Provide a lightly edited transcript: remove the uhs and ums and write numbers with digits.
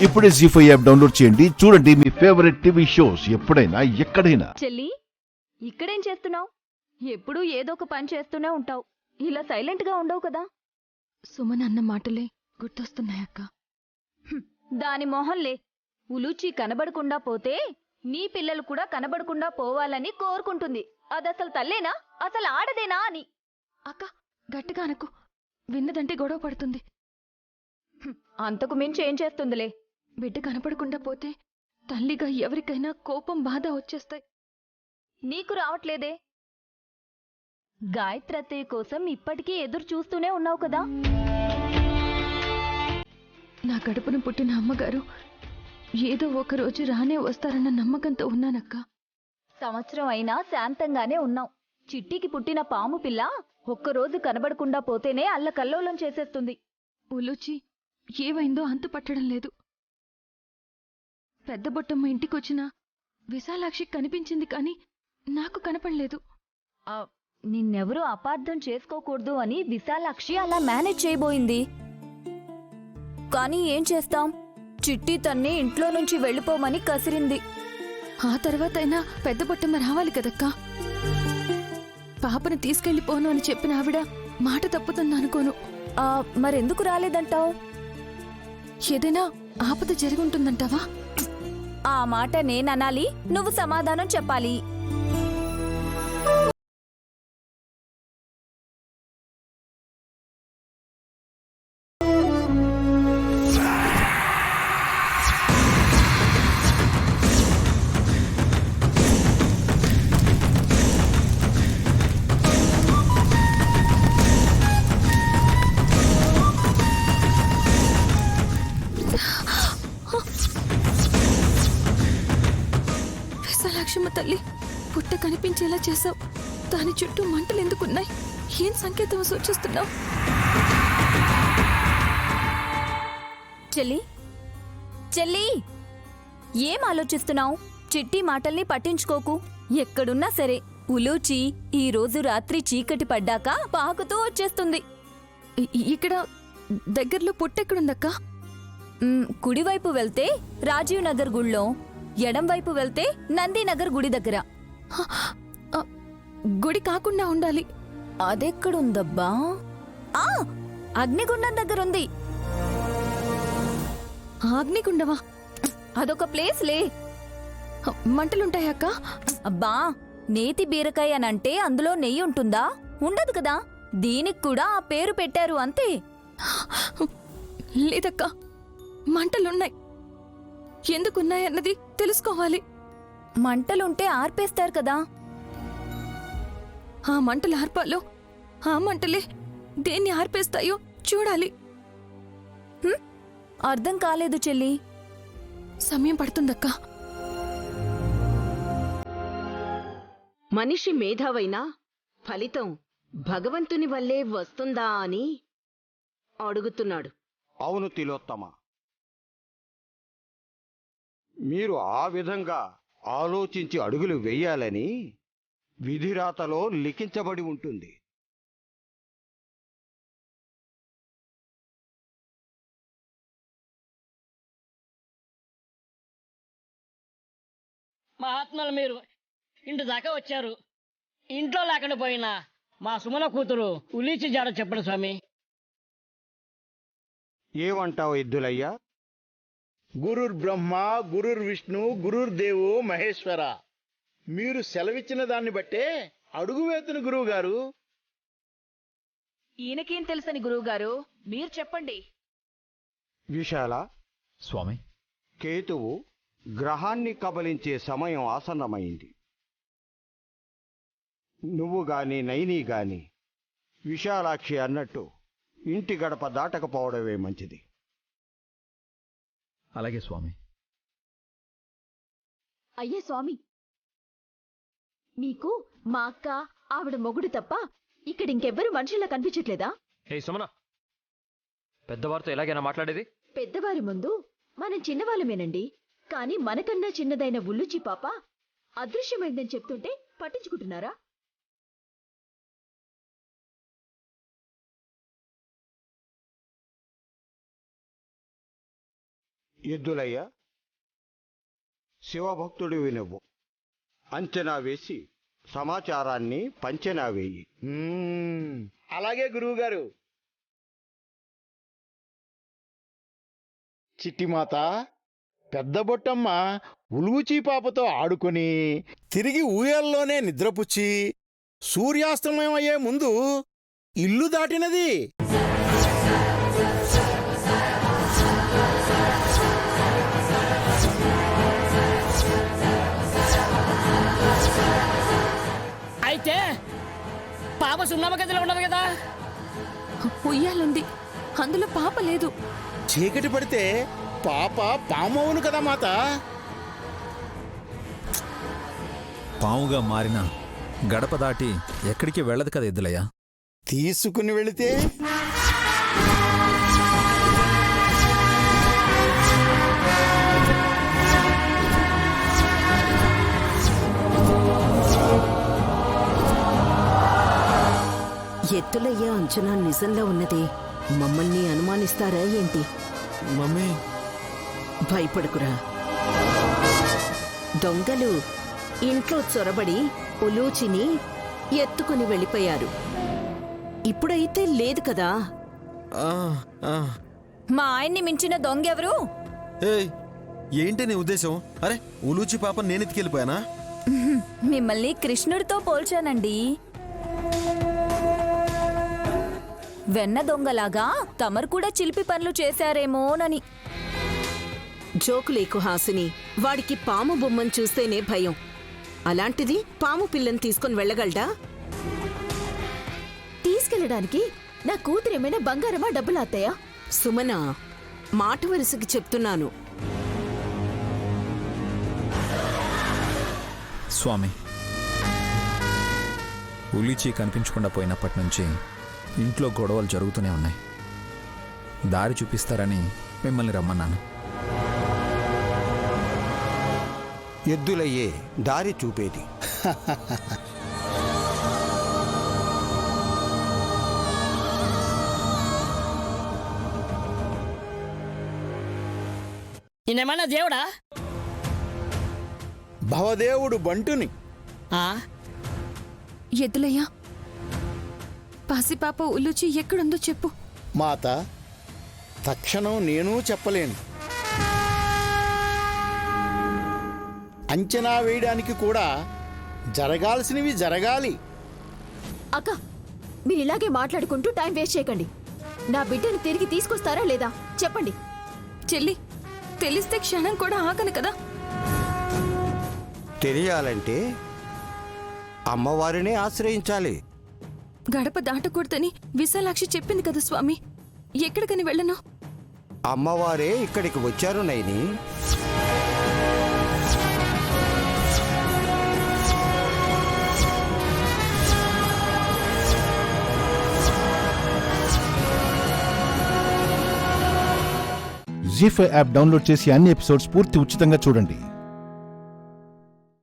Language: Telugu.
ఇప్పుడే జీ5 యాప్ డౌన్లోడ్ చేయండి. చూడండి మీ ఫేవరెట్ టీవీ షోస్ ఎప్పుడైనా ఎక్కడైనా. చెల్లి, ఇక్కడేం చేస్తున్నావు? ఎప్పుడూ ఏదో ఒక పని చేస్తూనే ఉంటావు. ఇలా సైలెంట్ గా ఉండవు కదా. సుమన్ అన్న మాటలే గుర్తొస్తున్నాయక్క. దాని మొహంలే. ఉలూచి కనబడకుండా పోతే నీ పిల్లలు కూడా కనబడకుండా పోవాలని కోరుకుంటుంది. అదసలు తల్లేనా, అసలు ఆడదేనా అని. అక్క గట్టిగా అనకు, విన్నదంటే గొడవ పడుతుంది. అంతకు మించి ఏం చేస్తుందిలే. బిడ్డ కనపడకుండా పోతే తల్లిగా ఎవరికైనా కోపం, బాధ వచ్చేస్తాయి. నీకు రావట్లేదే. గాయత్రత్తయ్య కోసం ఇప్పటికీ ఎదురు చూస్తూనే ఉన్నావు కదా. నా కడుపున పుట్టిన అమ్మగారు ఏదో ఒకరోజు రానే వస్తారన్న నమ్మకంతో ఉన్నానక్క. సంవత్సరం అయినా శాంతంగానే ఉన్నావు. చిట్టికి పుట్టిన పాము పిల్ల ఒక్కరోజు కనబడకుండా పోతేనే అల్లకల్లోలం చేసేస్తుంది. ఉలూచి ఏవైందో అంతు పట్టడం లేదు. పెద్ద బొట్టమ్మ ఇంటికొచ్చిన విశాలాక్షి కనిపించింది కానీ నాకు కనపడలేదు. నిన్నెవరూ అపార్థం చేసుకోకూడదు అని విశాలాక్షి అలా మేనేజ్ చేయబోయింది. కానీ ఏం చేస్తాం, చిట్టి తన్ని ఇంట్లో నుంచి వెళ్ళిపోమని కసిరింది. ఆ తర్వాతైనా పెద్ద బొట్టమ్మ రావాలి కదక్కా. పాపను తీసుకెళ్లిపోను అని చెప్పిన ఆవిడ మాట తప్పుతుందనుకోను. మరెందుకు రాలేదంటావు? ఏదైనా ఆపద జరుగుంటుందంటావా? ఆ మాట నేననాలి, నువ్వు సమాధానం చెప్పాలి. విశాలాక్షమ్మ తల్లి, పుట్ట కనిపించేలా చేసావు. దాని చుట్టూ మంటలు ఎందుకున్నాయి? ఏం సంకేతం సూచిస్తున్నావు? చెల్లి, చెల్లి, ఏం ఆలోచిస్తున్నావు? చిట్టి మాటల్ని పట్టించుకోకు. ఎక్కడున్నా సరే ఉలూచి ఈ రోజు రాత్రి చీకటి పడ్డాక పాకుతూ వచ్చేస్తుంది. ఇక్కడ దగ్గరలో పుట్టెక్కడుందక్కా? కుడివైపు వెళ్తే రాజీవ్ నగర్ గుళ్ళో, ఎడం వైపు వెళ్తే నందీనగర్ గుడి దగ్గర. గుడి కాకుండా ఉండాలి. అదెక్కడుందబ్బా? అగ్నిగుండం దగ్గరుంది. అగ్నిగుండవా? అదొక ప్లేస్లే. మంటలుంటాయక్క? అబ్బా, నేతి బీరకాయ అనంటే అందులో నెయ్యి ఉంటుందా? ఉండదు కదా. దీనికి కూడా ఆ పేరు పెట్టారు అంతే. లేదక్కా, మంటలున్నాయి. ఎందుకున్నాయన్నది తెలుసుకోవాలి. మంటలుంటే ఆర్పేస్తారు కదా. ఆ మంటలు ఆర్పాలో, ఆ మంటలే దేన్ని ఆర్పేస్తాయో చూడాలి. అర్థం కాలేదు చెల్లి. సమయం పడుతుందక్కా. మనిషి మేధావైనా ఫలితం భగవంతుని వల్లే వస్తుందా అని అడుగుతున్నాడు. అవును తిలోత్తమ, మీరు ఆ విధంగా ఆలోచించి అడుగులు వెయ్యాలని విధిరాతలో లిఖించబడి ఉంటుంది. మహాత్ములు మీరు ఇంటి దాకా వచ్చారు. ఇంట్లో లేకుండా పోయినా మా సుమన కూతురు ఉలీచి జాడ చెప్పడు స్వామి. ఏమంటావు ఎద్దులయ్యా? గురుర్ బ్రహ్మ, గురుర్ విష్ణు, గురుర్ దేవో మహేశ్వర. మీరు సెలవిచ్చిన దాన్ని బట్టే అడుగు వేతుని గురువు గారు. ఈయనకేం తెలుసని గురువుగారు, మీరు చెప్పండి. విశాల స్వామి, కేతువు గ్రహాన్ని కబలించే సమయం ఆసన్నమైంది. నువ్వు గాని నైని గాని విశాలాక్షి అన్నట్టు ఇంటి గడప దాటకపోవడమే మంచిది. అలాగే స్వామి. అయ్యే స్వామి, మీకు మా అక్క, ఆవిడ మొగుడు తప్ప ఇక్కడ ఇంకెవ్వరూ మనుషుల్లా కనిపించట్లేదా? హే సుమన, పెద్దవారితో ఎలాగైనా మాట్లాడేది? పెద్దవారి ముందు మనం చిన్నవాళ్ళమేనండి. కానీ మనకన్నా చిన్నదైన ఉల్లుచి పాప అదృశ్యమైందని చెప్తుంటే పట్టించుకుంటున్నారా? ఎద్దులయ్య, శివభక్తుడివి నువ్వు. అంచనా వేసి సమాచారాన్ని పంచనా వేయి. అలాగే గురువుగారు. చిట్టిమాత, పెద్ద బొట్టమ్మ ఉలూచి పాపతో ఆడుకొని తిరిగి ఊయల్లోనే నిద్రపుచ్చి సూర్యాస్తమయం అయ్యే ముందు ఇల్లు దాటినది. అయితే పాప సున్నమ గదిలో ఉన్నది కదా. ఉయ్యాలుంది, అందులో పాప లేదు. చీకటి పడితే పాప పామవును కదా మాత. పాముగా మారిన గడప దాటి ఎక్కడికి వెళ్ళదు కదా ఎద్దులయ్య. తీసుకుని వెళితే ఎత్తులయ్యే అంచనా నిజంలో ఉన్నది. మమ్మల్ని అనుమానిస్తారా ఏంటి? మమ్మీ, భయపడకురా. దొంగలు ఇంట్లో చొరబడి ఉలూచిని ఎత్తుకుని వెళ్ళిపోయారు. ఇప్పుడైతే లేదు కదా. మా ఆయన్ని మించిన దొంగెవరు? ఏయ్, ఏంటి నీ ఉద్దేశం? అరే, ఉలూచి పాప నేను ఎత్తుకెళ్ళిపోయానా? మిమ్మల్ని కృష్ణుడితో పోల్చానండి. వెన్న దొంగలాగా తమరు కూడా చిలిపి పనులు చేశారేమోనని. జోకులేకు హాసిని. వాడికి పాము బొమ్మను చూస్తేనే భయం. అలాంటిది పాము పిల్లని తీసుకుని వెళ్ళగలడా? తీసుకెళ్ళడానికి నా కూతురు ఏమైనా బంగారమా డబ్బులు అత్తయ్యా? సుమన, మాట వరుసకి చెప్తున్నాను. స్వామి, ఉలీచి కనిపించకుండా పోయినప్పటి నుంచి ఇంట్లో గొడవలు జరుగుతూనే ఉన్నాయి. దారి చూపిస్తారని మిమ్మల్ని రమ్మన్నాను. ఎద్దులయ్యే దారి చూపేది. ఈయనేమన్నా దేవుడా? భవదేవుడు బంటుని. ఆ? ఎద్దులయ్యా, పసిపాప ఉల్లుచి ఎక్కడుందో చెప్పు. మాత, తక్షణం నేను చెప్పలేను. అంచనా వేయడానికి కూడా జరగాల్సినవి జరగాలి. అక్క, మీరు ఇలాగే మాట్లాడుకుంటూ టైం వేస్ట్ చేయకండి. నా బిడ్డని తిరిగి తీసుకొస్తారా లేదా చెప్పండి. చెల్లి, తెలిస్తే క్షణం కూడా ఆగను కదా. తెలియాలంటే అమ్మవారినే ఆశ్రయించాలి. గడప దాటకూడదని విశాలాక్షి చెప్పింది కదా స్వామి. ఎక్కడికని వెళ్ళను? అమ్మవారే ఇక్కడికి వచ్చారు నైని. జీ5 యాప్ డౌన్లోడ్ చేసి అన్ని ఎపిసోడ్స్ పూర్తి ఉచితంగా చూడండి.